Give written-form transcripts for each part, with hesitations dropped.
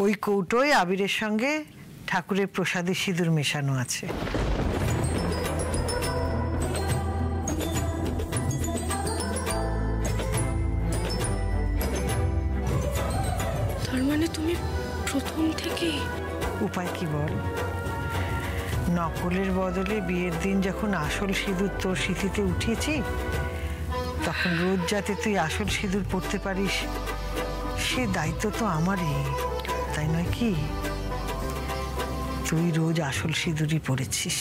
ওই কৌটোয় আবিরের সঙ্গে ঠাকুরের প্রসাদে সিঁদুর মেশানো আছে। তার মানে তুমি প্রথম থেকেই? উপায় কি বল? নকলের বদলে বিয়ের দিন যখন আসল সিঁদুর তোর সিঁথিতে উঠিয়েছি, তখন রোজ যাতে তুই আসল সিঁদুর পরতে পারিস সে দায়িত্ব তো আমারই, তাই নয় কি? তুই রোজ আসল সিঁদুরই পরেছিস।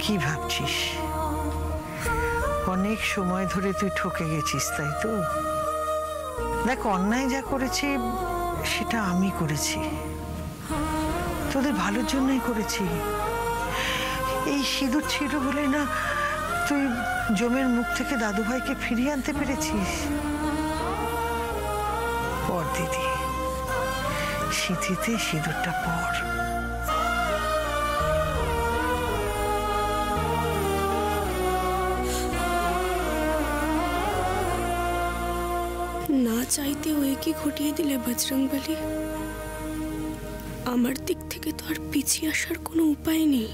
কি ভাবছিস? অনেক সময় ধরে তুই ঠকে গেছিস, তাই তো? দেখ, অন্যায় যা করেছি সেটা আমি করেছি, তোদের ভালোর জন্যই করেছি। এই সিঁদুর ছিল বলে না তুই জমের মুখ থেকে দাদুভাইকে ফিরিয়ে আনতে পেরেছিস। পর দিদি, সিঁথিতে সিঁদুরটা পর। না চাইতেও একই ঘটিয়ে দিলে বজরংবলী। আমার দিক থেকে তো আর পিছিয়ে আসার কোনো উপায় নেই।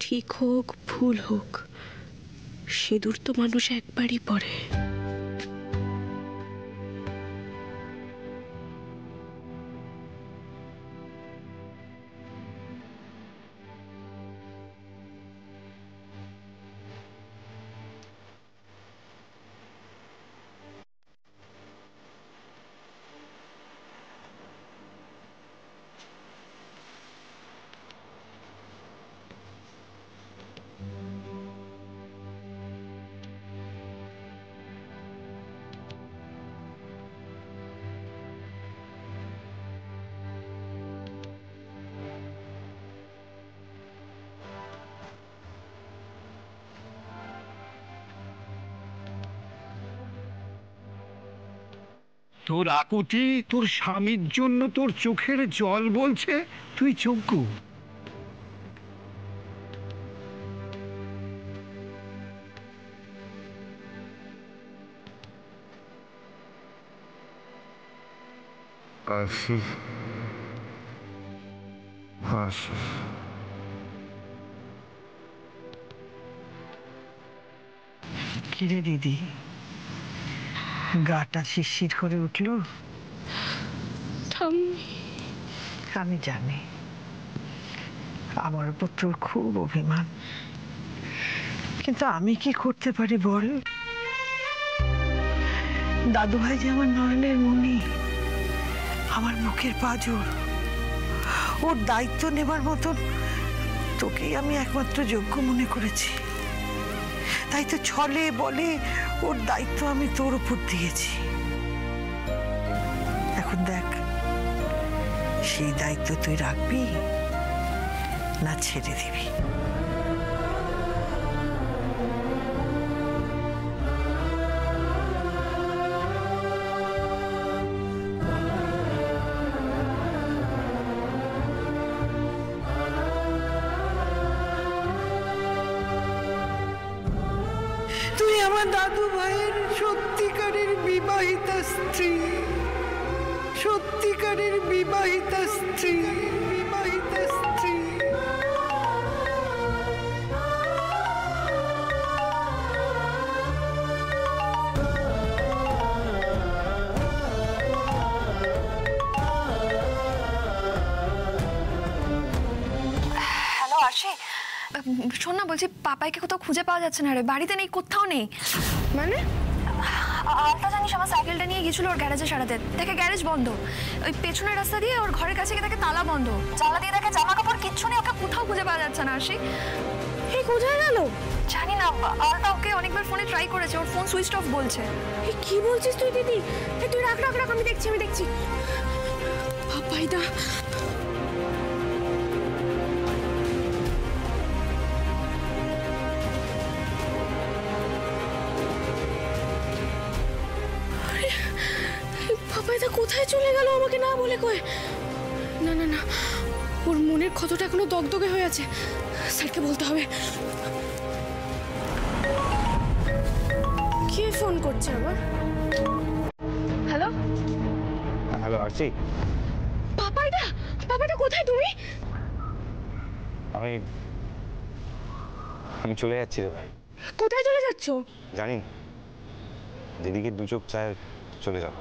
ঠিক হোক ভুল হোক, সিঁদুর তো মানুষ একবারই পরে। তোর আকুতি তোর স্বামীর জন্য তোর চোখের জল বলছে, তুই যোগ্য। কিরে দিদি, গাটা শিরশির করে উঠল? আমি জানি আমার উপর তোর খুব অভিমান, কিন্তু আমি কি করতে পারি বল? দাদুভাই যে আমার নয়নের মণি, আমার মুখের পাঁজর, ওর দায়িত্ব নেবার মতন তোকেই আমি একমাত্র যোগ্য মনে করেছি। তাই তো ছলে বলে ওর দায়িত্ব আমি তোর উপর দিয়েছি। এখন দেখ, সেই দায়িত্ব তুই রাখবি না ছেড়ে দিবি? তুই আমার দাদু ভাইয়ের সত্যিকারের বিবাহিতা স্ত্রী, সত্যিকারের বিবাহিতা স্ত্রী, বিবাহিতা স্ত্রী। হ্যালো আশি, শোন না, বলছি পাপাইকে কোথাও খুঁজে পাওয়া যাচ্ছে না রে। বাড়িতে নেই, কোথাও নেই। মানে আলটা জানিস আমার সাইকেলটা নিয়ে গেছিল ওর গ্যারেজে সারাতে, দেখে গ্যারেজ বন্ধ। ওই পেছনের রাস্তা দিয়ে ওর ঘরের কাছে গিয়ে দেখে তালা বন্ধ, জানলা দিয়ে দেখে জামা কাপড় কিচ্ছু নেই। ওকে কোথাও খুঁজে পাওয়া যাচ্ছে না আশি। এই কোথায় গেল জানি না। আলটা ওকে অনেকবার ফোনে ট্রাই করেছে, ওর ফোন সুইচ অফ বলছে। কি বলছিস তুই দিদি? তুই রাখ রাখ রাখ, আমি দেখছি আমি দেখছি। পাপাইদা, পাপাইদা কোথায় চলে গেল আমাকে না বলে কয়ে? না না না, ওর মনের ক্ষতটা এখনো দগদগে হয়ে আছে, স্যারকে বলতে হবে। হচ্ছে আমার? হ্যালো হ্যালো আরচি, পাপাইদা, পাপাইদা কোথায় তুমি? আমি আমি চলে যাচ্ছি রে ভাই। কোথায় চলে যাচ্ছো? জানি দিদিকে দু চোখ চায় চলে যাও।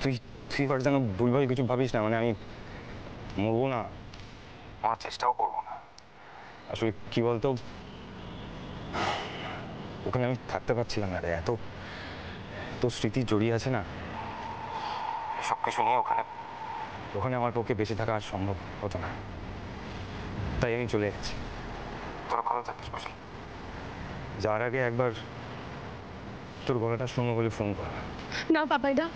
তুই তুই এবার যেন ভুলভাল কিছু ভাবিস না, মানে আমি মরবো না, আমার চেষ্টাও করবো না। আসলে কি বলতো, ওখানে আমি থাকতে পারছিলাম না রে, এত তো স্মৃতি জড়িয়ে আছে না সব কিছু নিয়ে। ওখানে ওখানে আমার পক্ষে বেঁচে থাকা আর সম্ভব হতো না, তাই আমি চলে যাচ্ছি। তোরা ভালো থাকিস বুঝলি? যাওয়ার আগে একবার তোর গলাটা শুনবো বলে ফোন কর। না পাপাইদা,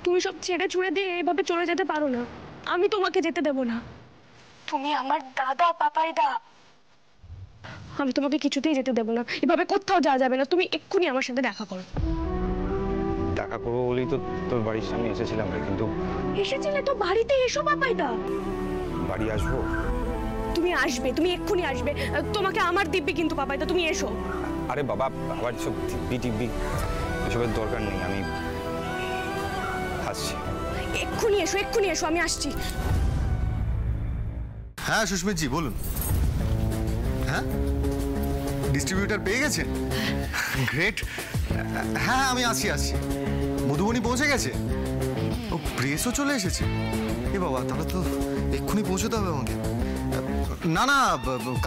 তুমি সব ছেড়ে ছুড়ে দিয়ে এভাবে চলে যেতে পারো না। আমি তোমাকে যেতে দেব না। তুমি আমার দাদা পাপাইদা, আমি তোমাকে কিছুতেই যেতে দেব না। এভাবে কোথাও যাওয়া যাবে না। তুমি এক্ষুনি আমার সাথে দেখা করো। দেখা করবো বলেই তো তোর বাড়ির সামনে এসেছিলাম রে, কিন্তু এসেছিলে তো বাড়িতে এসো পাপাইদা। বাড়ি আসবো? তুমি আসবে, তুমি এক্ষুনি আসবে। তোমাকে আমার দিব্যি কিন্তু পাপাইদা, তুমি এসো। আরে বাবা, আবার সব টিভি টিভি এসবের দরকার নেই, আমি আসছি। এক্ষুনি এসো, এক্ষুনি এসো, আমি আসছি। হ্যাঁ সুস্মিতজি বলুন। হ্যাঁ ডিস্ট্রিবিউটার পেয়ে গেছেন? গ্রেট। হ্যাঁ আমি আসছি। মধুবনী পৌঁছে গেছে? ও প্রেসও চলে এসেছে? এ বাবা, তাহলে তো এক্ষুনি পৌঁছতে হবে আমাকে। না না,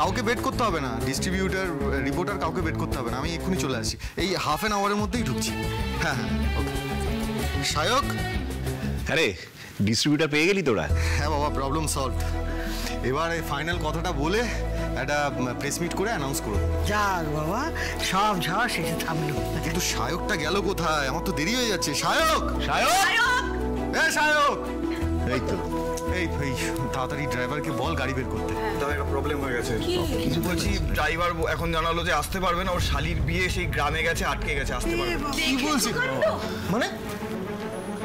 কাউকে ওয়েট করতে হবে না, ডিস্ট্রিবিউটার রিপোর্টার কাউকে ওয়েট করতে হবে না, আমি এক্ষুনি চলে আসছি। এই হাফ অ্যান আওয়ারের মধ্যেই ঢুকছি। হ্যাঁ ওকে। সায়ক, আরে ডিস্ট্রিবিউটার পেয়ে গেলি তোরা? হ্যাঁ বাবা, প্রবলেম সলভড। এবার এই ফাইনাল কথাটা বলে একটা প্রেস মিট করে অ্যানাউন্স করো। যাক বাবা, সব ঝড় শেষে থামলো। কিন্তু সায়কটা গেল কোথায়? আমার তো দেরি হয়ে যাচ্ছে। সায়ক! সায়ক! সায়ক! এই তো এই তাড়াতাড়ি ড্রাইভারকে বল গাড়ি বের করতে। তবে একটা প্রবলেম হয়ে গেছে। কিছু বলছি, ড্রাইভার এখন জানালো যে আসতে পারবে না, ওর শালির বিয়ে সেই গ্রামে গেছে, আটকে গেছে, আসতে পারবে না। কি বলছিস? মানে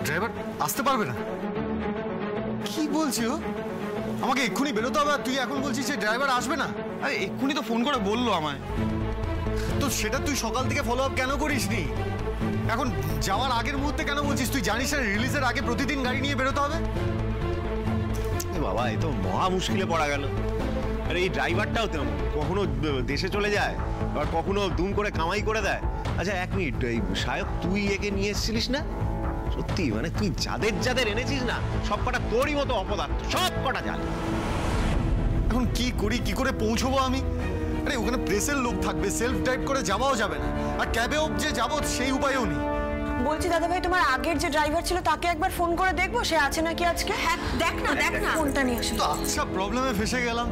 ড্রাইভার আসতে পারবে না? কি বলছি ও? আমাকে এক্ষুনি বেরোতে হবে, আর তুই এখন বলছিস যে ড্রাইভার আসবে না? আরে এক্ষুনি তো ফোন করে বললো আমায়। তো সেটা তুই সকাল থেকে ফলো আপ কেন করিসনি? এখন যাওয়ার আগের মুহূর্তে কেন বলছিস? তুই জানিস না রিলিজের আগে প্রতিদিন গাড়ি নিয়ে বেরোতে হবে? বাবা, এ তো মহা মুশকিলে পড়া গেল। আরে এই ড্রাইভারটাও তেমন, কখনো দেশে চলে যায়, আবার কখনো দুম করে কামাই করে দেয়। আচ্ছা এক মিনিট, এই সায়ক তুই একে নিয়ে এসেছিলিস না? সত্যি মানে তুই যাদের যাদের এনেছিস না, সব কটা তোরই মতো অপদার্থ, সব কটা জাল। এখন কি করি, কি করে পৌঁছবো আমি? আরে ওখানে প্রেসের লোক থাকবে, সেলফ ড্রাইভ করে যাওয়াও যাবে না, আর ক্যাবেও যে যাবো সেই উপায়ও নেই। বলছি দাদা ভাই, তোমার আগের যে ড্রাইভার ছিল তাকে একবার ফোন করে দেখবো সে আছে নাকি আজকে। হ্যাঁ দেখ না ফোনটা নিয়ে আসো। তো আচ্ছা, প্রবলেমে ফেসে গেলাম।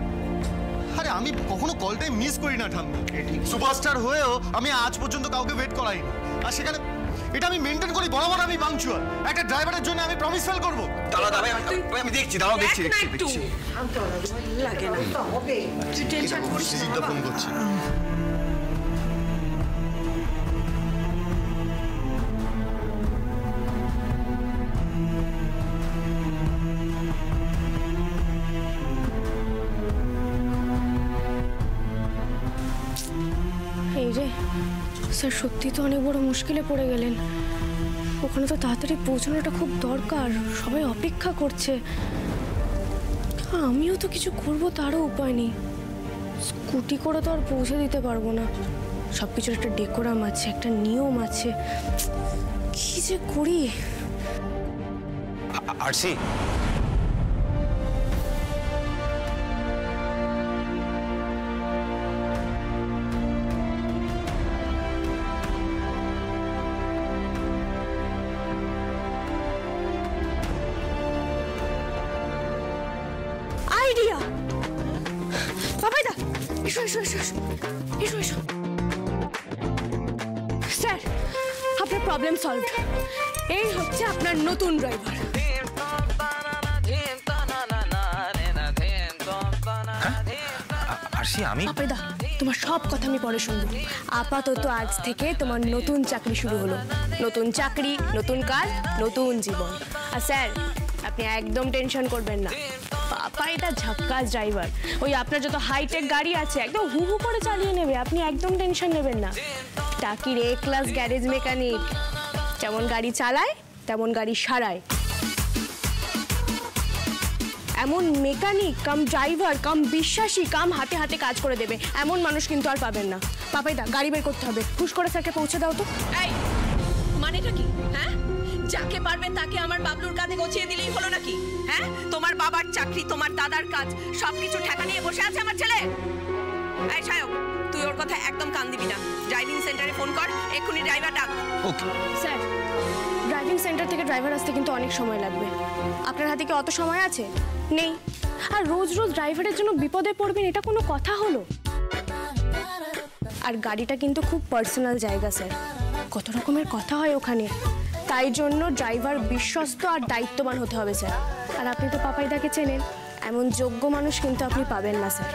আরে আমি কখনো কলটাই মিস করি না ঠাম্মি, সুপারস্টার হয়েও আমি আজ পর্যন্ত কাউকে ওয়েট করাইনি। আর সেখানে এটা আমি মেনটেন করি, বরাবর আমি পাংচুয়াল। একটা ড্রাইভারের জন্য আমি প্রমিস ফেল করবো? আমি দেখছি, দেখছি। লাগে না তো হবে, তুই টেনশন করিস না। ফোন করছি। এই রে স্যার, সত্যি তো অনেক বড় মুশকিলে পড়ে গেলেন। ওখানে তো তাড়াতাড়ি পৌঁছানোটা খুব দরকার, সবাই অপেক্ষা করছে। আমিও তো কিছু করবো, তারও উপায় নেই। স্কুটি করে তো আর পৌঁছে দিতে পারবো না, সব কিছুর একটা ডেকোরাম আছে, একটা নিয়ম আছে। কি যে করি। RC, idea! বাবাইদা, এসো এসো এসো এসো এসো এসো। স্যার, আপনার প্রবলেম সলভড। এই হচ্ছে আপনার নতুন ড্রাইভার। আরসি, আমি বাবাইদা, তোমার সব কথা আমি পরে শুনবো। আপাতত আজ থেকে তোমার নতুন চাকরি শুরু হলো। নতুন চাকরি, নতুন কাজ, নতুন জীবন। আর স্যার, আপনি একদম টেনশন করবেন না। পাপা এটা ঝাক্কাস ড্রাইভার, ওই আপনার যত হাইটেক গাড়ি আছে একদম হু হু করে চালিয়ে নেবে, আপনি একদম টেনশন নেবেন না। টাকির এ ক্লাস গ্যারেজ মেকানিক, যেমন গাড়ি চালায় তেমন গাড়ি সারায়। এমন মেকানিক কাম ড্রাইভার কাম বিশ্বাসী কাম হাতে হাতে কাজ করে দেবে এমন মানুষ কিন্তু আর পাবেন না। পাপাইদা গাড়ি বের করতে হবে, হুশ করে স্যারকে পৌঁছে দাও তো। এই মানেটা কি? হ্যাঁ, যাকে পারবে তাকে আমার বাবলুর কাঁধে গছিয়ে দিলেই হলো নাকি? হ্যাঁ, তোমার বাবার চাকরি, তোমার দাদার কাজ, সবকিছু ঠেকা নিয়ে বসে আছে আমার ছেলে। এই সায়ক, তুই ওর কথা একদম কান দিবি না। ড্রাইভিং সেন্টারে ফোন কর, এক্ষুনি ড্রাইভার ডাক। ওকে স্যার, ড্রাইভিং সেন্টার থেকে ড্রাইভার আসতে কিন্তু অনেক সময় লাগবে। আপনার হাতে কি অত সময় আছে? নেই। আর রোজ রোজ ড্রাইভারের জন্য বিপদে পড়বেন, এটা কোনো কথা হলো? আর গাড়িটা কিন্তু খুব পার্সোনাল জায়গা স্যার, কত রকমের কথা হয় ওখানে। তাই জন্য ড্রাইভার বিশ্বস্ত আর দায়িত্ববান হতে হবে স্যার। আর আপনি তো পাপাইদাকে চেনেন, এমন যোগ্য মানুষ কিন্তু আপনি পাবেন না স্যার।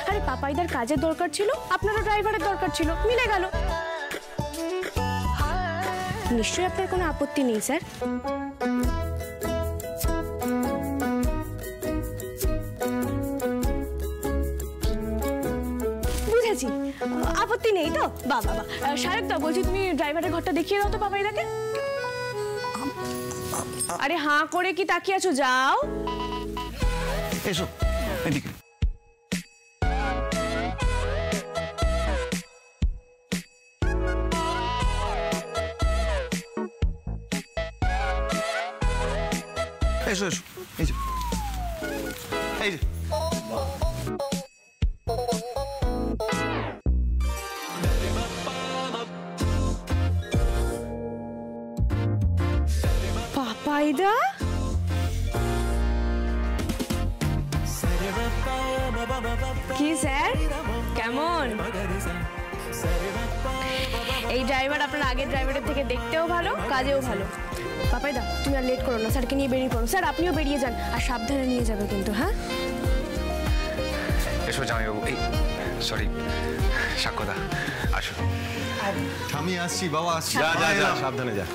আরে পাপাইদার কাজের দরকার ছিল, আপনারও ড্রাইভারের দরকার ছিল, মিলে গেল। নিশ্চয়ই আপনার কোনো আপত্তি নেই স্যার? বুঝেছি, আপত্তি নেই তো? বাবা সাহেব দা, বলছি তুমি ড্রাইভারের ঘরটা দেখিয়ে দাও তো পাপাইদাকে। আরে হাঁ করে কি তাকিয়ে আছো? যাও। এসো এদিকে। এসো এসো, এই যে এই যে। পাপাইদা, কি স্যার কেমন? এই ড্রাইভার আপনার আগের ড্রাইভারের থেকে দেখতেও ভালো, কাজেও ভালো। পাপাইদা তুমি আর লেট করো না, স্যারকে নিয়ে বেরিয়ে পড়ো। স্যার আপনিও বেরিয়ে যান, আর সাবধানে নিয়ে যাবে কিন্তু। হ্যাঁ এসো জামাইবাবু। এই সরি সাক্ষ্যদা, আসো। আমি আসছি বাবা, আসছি। যা যা যা, সাবধানে যা।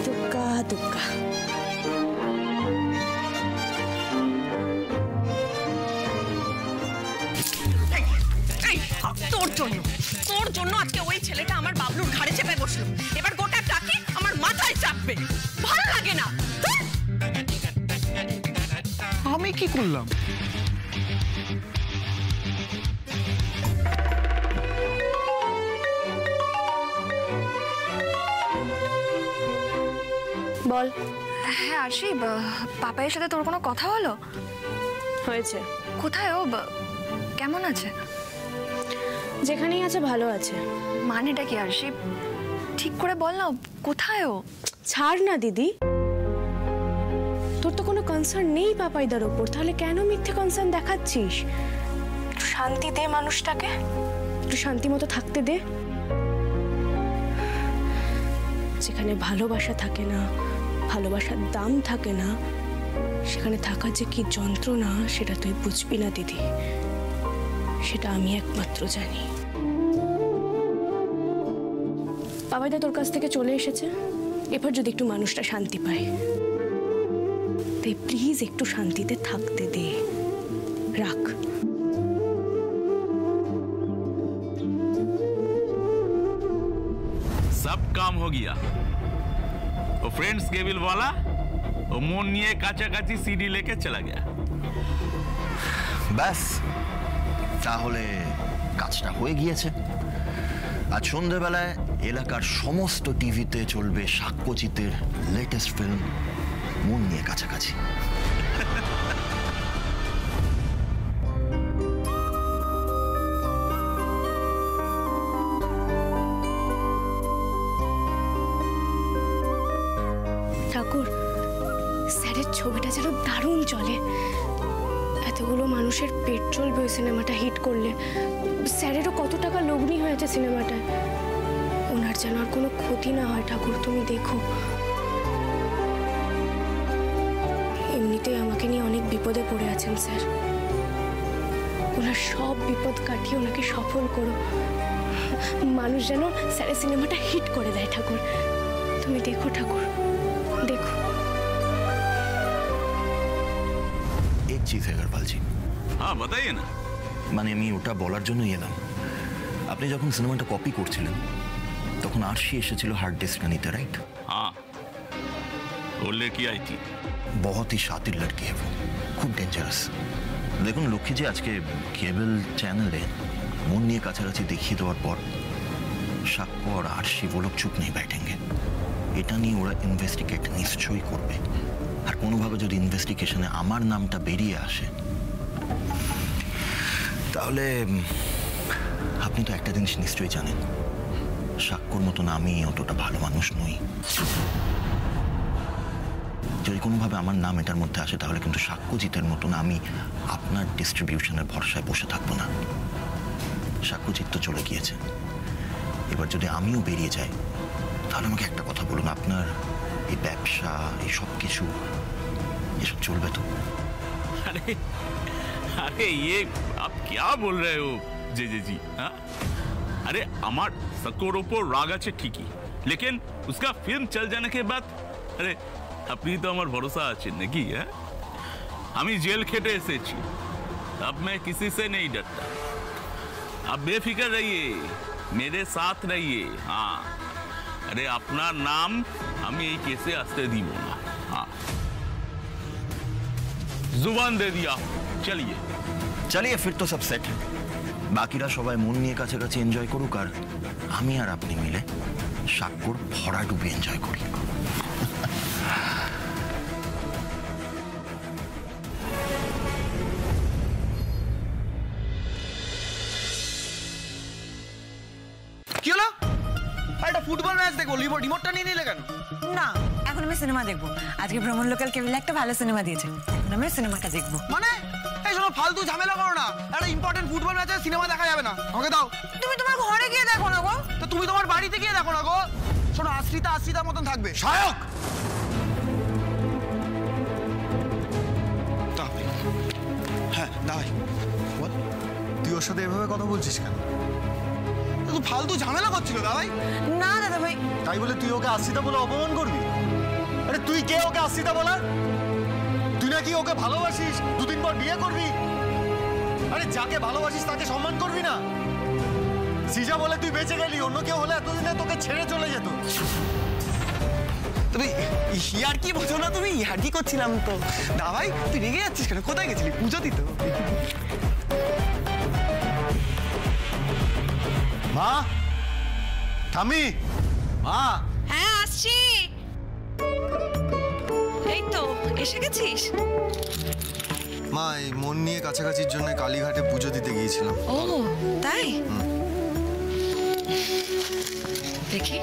দুক্কা দুক্কা। তোর জন্য আজকে ওই ছেলেটা আমার বাবলুর ঘাড়ে চেপে বসলো। এবার গোটা টাকি আমার মাথায় চাপবে, ভালো লাগে না। আমি কি করলাম? বল। হ্যাঁ আরশি, পাপাইয়ের সাথে তোর কোনো কথা হলো? হয়েছে। কোথায় ও? কেমন আছে? যেখানেই আছে ভালো আছে। মানেটা কি আরশি? ঠিক করে বল না, কোথায় ও? ছাড় না দিদি, তোর তো কোনো কনসার্ন নেই পাপাইদার ওপর, তাহলে কেন মিথ্যে কনসার্ন দেখাচ্ছিস? একটু শান্তি দে মানুষটাকে, একটু শান্তি মতো থাকতে দে। যেখানে ভালোবাসা থাকে না, ভালোবাসার দাম থাকে না, সেখানে থাকার যে কি যন্ত্রণা সেটা তুই বুঝবি না দিদি, সেটা আমি একমাত্র জানি। পাপাইদা তোর কাছ থেকে চলে এসেছে, এবার যদি একটু মানুষটা শান্তি পায়, তাই প্লিজ একটু শান্তিতে থাকতে দে, রাখ। सब काम हो गया। वो फ्रेंड्स केबिल वाला वो मन निये काचा काची सीडी लेके चला गया। ব্যাস, তাহলে কাজটা হয়ে গিয়েছে। আজ সন্ধ্যেবেলায় এলাকার সমস্ত টিভিতে চলবে সাক্ষ্যজিতের লেটেস্ট ফিল্ম মন নিয়ে কাছাকাছি। ঠাকুর, স্যারের ছবিটা যেন দারুণ চলে। এতগুলো মানুষের পেট চলবে ওই সিনেমাটা হিট করলে। স্যারেরও কত টাকা লগ্নি হয়েছে সিনেমাটায়। ওনার যেন আর কোনো ক্ষতি না হয় ঠাকুর, তুমি দেখো। এমনিতেই আমাকে নিয়ে অনেক বিপদে পড়ে আছেন স্যার, ওনার সব বিপদ কাটিয়ে ওনাকে সফল করো। মানুষ যেন স্যারের সিনেমাটা হিট করে দেয় ঠাকুর, তুমি দেখো ঠাকুর, देखो। एक चीज है अग्रवाल जी। हाँ बताइए ना। মানে আমি ওটা বলার জন্যই এলাম। আপনি যখন সিনেমাটা কপি করছিলেন তখন আরশি এসেছিল হার্ড ডিস্কটা নিতে, রাইট? हाँ वो लेके आई थी। बहुत ही शातिर लड़की है वो, খুব ডেঞ্জারাস। দেখুন লক্ষ্মীজি, আজকে কেবল চ্যানেলে মন নিয়ে কাছাকাছি দেখিয়ে দেওয়ার পর সাক্ষ্য আর আরশি वो लोग চুপ নেই बैठेंगे। এটা নিয়ে ওরা ইনভেস্টিগেট নিশ্চয়ই করবে, আর কোনোভাবে যদি ইনভেস্টিগেশনে আমার নামটা বেরিয়ে আসে তাহলে আপনি তো একটা জিনিস নিশ্চয়ই জানেন, সাক্ষ্যর মতন আমি অতটা ভালো মানুষ নই। যদি কোনোভাবে আমার নাম এটার মধ্যে আসে তাহলে কিন্তু সাক্ষ্যজিতের মতন আমি আপনার ডিস্ট্রিবিউশনের ভরসায় বসে থাকবো না। সাক্ষ্যজিৎ তো চলে গিয়েছে, এবার যদি আমিও বেরিয়ে যাই তাহলে আমাকে একটা কথা বলুন, আপনার এই ব্যবসা এই সব কিছু এসব চলবে তো? अरे अरे ये आप क्या बोल रहे हो जे जी? हाँ अरे আমার সাক্ষ্যর ওপর রাগ আছে ঠিকই, लेकिन उसका फिल्म चल जाने के बाद अरे আপনি তো আমার ভরসা আছেন নাকি? হ্যাঁ আমি জেল খেটে এসেছি, अब मैं किसी से नहीं डरता। आप बेफिक्र रहिए, मेरे साथ रहिए। हाँ अरे আপনার নাম আমি এই কেসে আসতে দিব না। हाँ जुबान दे दिया, चलिए চলিয়ে ফির তো সব সেট। বাকিরা সবাই মন নিয়ে কাছাকাছি এনজয় করুক, আর আমি আর আপনি মিলে সাক্ষ্যর ভরাডুবি এনজয় করি। কি হলো? একটা ফুটবল ম্যাচ দেখবো, রিমোটটা নিয়ে নিলে কেন? না, এখন আমি সিনেমা দেখবো। আজকে ভ্রমণ লোকাল কেবল একটা ভালো সিনেমা দিয়েছে, এখন আমি সিনেমাটা দেখবো। মানে এই শোনো, ফালতু ঝামেলা করো না। একটা ইম্পর্টেন্ট ফুটবল ম্যাচে সিনেমা দেখা যাবে না, আমাকে দাও। তুমি তোমার ঘরে গিয়ে দেখো না গো। তো তুমি তোমার বাড়িতে গিয়ে দেখো না গো। শোনো, আশ্রিতার মতন থাকবে। সায়ক, হ্যাঁ দাও। তুই ওর সাথে এভাবে কথা বলছিস কেন? তুই ফালতু ঝামেলা করছিল দাদাই। না দাদা ভাই, তাই বলে তুই ওকে আশ্রিতা বলে অপমান করবি? আরে তুই কে ওকে আশ্রিতা বলা? তুই নাকি ওকে ভালোবাসিস, দুদিন পর বিয়ে করবি? আরে যাকে ভালোবাসিস তাকে সম্মান করবি না? সিজা বলে তুই বেঁচে গেলি, অন্য কেউ হলে এতদিনে তোকে ছেড়ে চলে যেত। তুমি ইয়ার কি বোঝো না? তুমি ইয়ার কি করছিলাম তো দাদাই। তুই রেগে যাচ্ছিস কেন? কোথায় গেছিলি? পুজো দিতে। মা, ঠাম্মি, মা। হ্যাঁ আসছি, এই তো এসে গেছিস। মা, এই মন নিয়ে কাছাকাছির জন্য কালীঘাটে পুজো দিতে গিয়েছিলাম। ও তাই? দেখি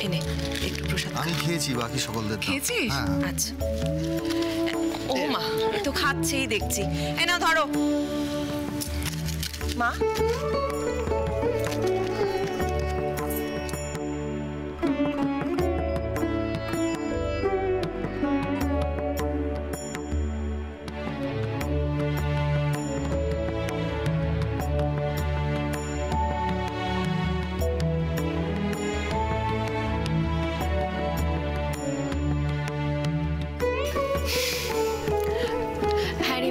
এনে একটু প্রসাদ। আমি খেয়েছি, বাকি সকলদের দাও। খেয়েছিস? হ্যাঁ। আচ্ছা। ও মা, তো খাচ্ছেই দেখছি। এ না ধরো মা।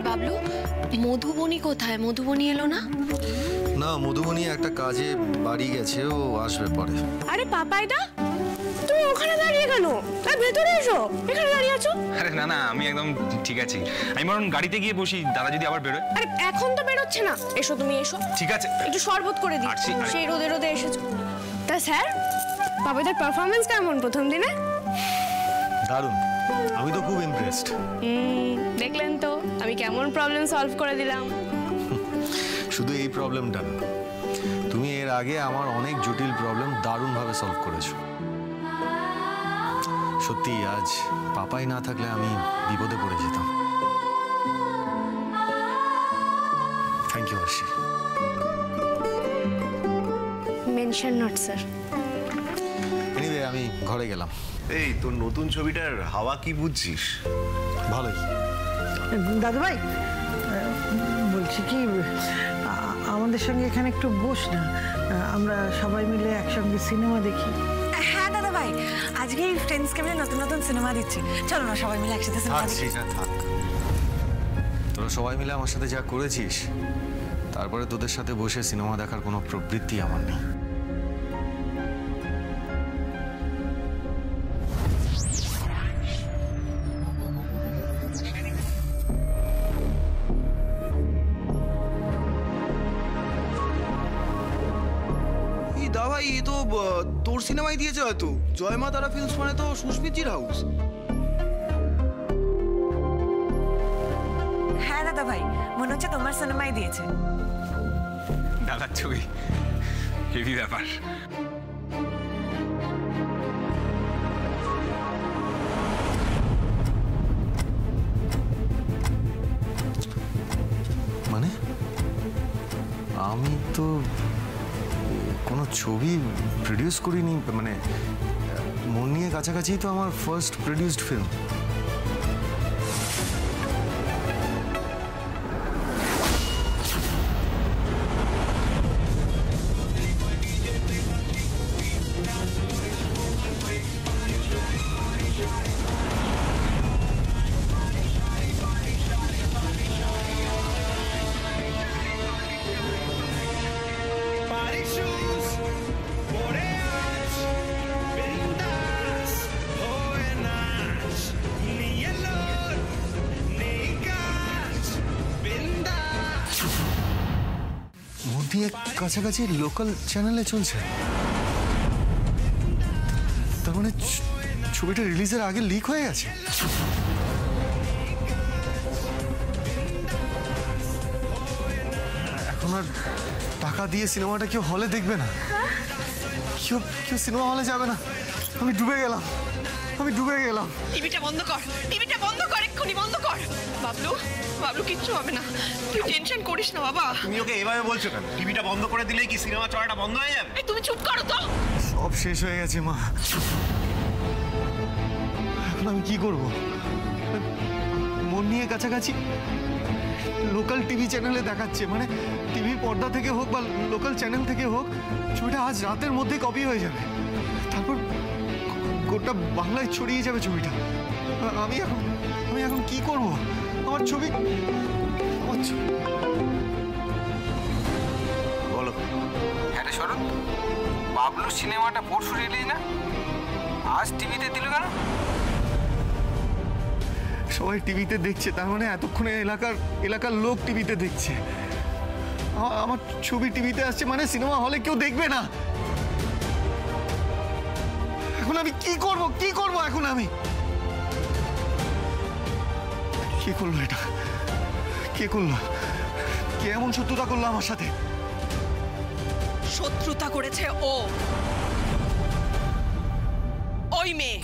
বাবলু, মধুবনী কোথায়? মধুবনী এলো না? না, মধুবনী একটা কাজে বাড়ি গেছে, ও আসবে পরে। আরে পাপাইদা, তুমি ওখানে দাঁড়িয়ে কেন? তাই ভেতরে এসো, এখানে দাঁড়িয়ে আছো। আরে না না, আমি একদম ঠিক আছি। আমি বরং গাড়িতে গিয়ে বসি, দাদা যদি আবার বেরোয়। আরে এখন তো বেরোচ্ছে না, এসো তুমি এসো। ঠিক আছে, একটু শরবত করে দিই। সেই রোদে রোদে এসেছো। তা স্যার, পাপাইদার পারফরমেন্স কেমন প্রথম দিনে? দারুণ, আমি তো খুব ইমপ্রেসড। দেখলেন তো আমি কেমন প্রবলেম সলভ করে দিলাম। শুধু এই প্রবলেমটা না, তুমি এর আগে আমার অনেক জটিল প্রবলেম দারুণভাবে সলভ করেছো। সত্যি আজ পাপাই না থাকলে আমি বিপদে পড়ে যেতাম। Thank you Arshi. Mention not sir. Anyway, আমি ঘরে গেলাম। এই তোর নতুন ছবিটার হাওয়া কি বুঝছিস? ভালোই। দাদু ভাই, বলছি কি, আমাদের সঙ্গে এখানে একটু বস না, আমরা সবাই মিলে একসঙ্গে সিনেমা দেখি। হ্যাঁ দাদা ভাই, আজকে ফ্রেন্ডস কেবল নতুন নতুন সিনেমা দিচ্ছি, চলো না সবাই মিলে একসাথে সিনেমা দেখি। থাক, তোরা সবাই মিলে আমার সাথে যা করেছিস তারপরে তোদের সাথে বসে সিনেমা দেখার কোনো প্রবৃত্তি আমার নেই। ভাই এ তো তোর সিনেমাই দিয়েছে হয়তো। জয় মা তারা ফিল্মস মানে তো সুস্মিতজির হাউস। হ্যাঁ দাদা ভাই, মনে হচ্ছে তোমার সিনেমাই দিয়েছে। দাদার ছবি, হেভি ব্যাপার। মানে আমি তো কোনো ছবি প্রডিউস করিনি, মানে মন নিয়ে কাছাকাছি তো আমার ফার্স্ট প্রডিউসড ফিল্ম। কাছাকাছি লোকাল চ্যানেলে চলছে, তার মানে ছবিটা রিলিজের আগে লিক হয়ে গেছে। এখন আর টাকা দিয়ে সিনেমাটা কেউ হলে দেখবে না, কেউ সিনেমা হলে যাবে না। আমি ডুবে গেলাম। টিভিটা বন্ধ কর, টিভিটা বন্ধ কর, এক্ষুনি বন্ধ কর। বাবলু কিচ্ছু হবে না, তুই টেনশন করিস না বাবা। তুমি ওকে এভাবে বলছো কেন? টিভিটা বন্ধ করে দিলেই কি সিনেমা চলাটা বন্ধ হয়ে যাবে? তুমি চুপ করো তো। সব শেষ হয়ে গেছে মা, এখন আমি কি করব? মন নিয়ে কাছাকাছি লোকাল টিভি চ্যানেলে দেখাচ্ছে, মানে টিভি পর্দা থেকে হোক বা লোকাল চ্যানেল থেকে হোক, ছবিটা আজ রাতের মধ্যে কপি হয়ে যাবে, তারপর গোটা বাংলায় ছড়িয়ে যাবে ছবিটা। আমি এখন কি করব? আমার ছবি বলো। হ্যাঁ রে শরৎ, বাবলু সিনেমাটা পরশু রিলিজ না, আজ টিভিতে দিল কেন? সবাই টিভিতে দেখছে, তার মানে এতক্ষণে এলাকার লোক টিভিতে দেখছে। আমার ছবি টিভিতে আসছে, মানে সিনেমা হলে কেউ দেখবে না। এখন আমি কি করব এখন আমি? কে করলো এটা? কে করলো? কে এমন শত্রুতা করলো আমার সাথে? শত্রুতা করেছে ওই মেয়ে।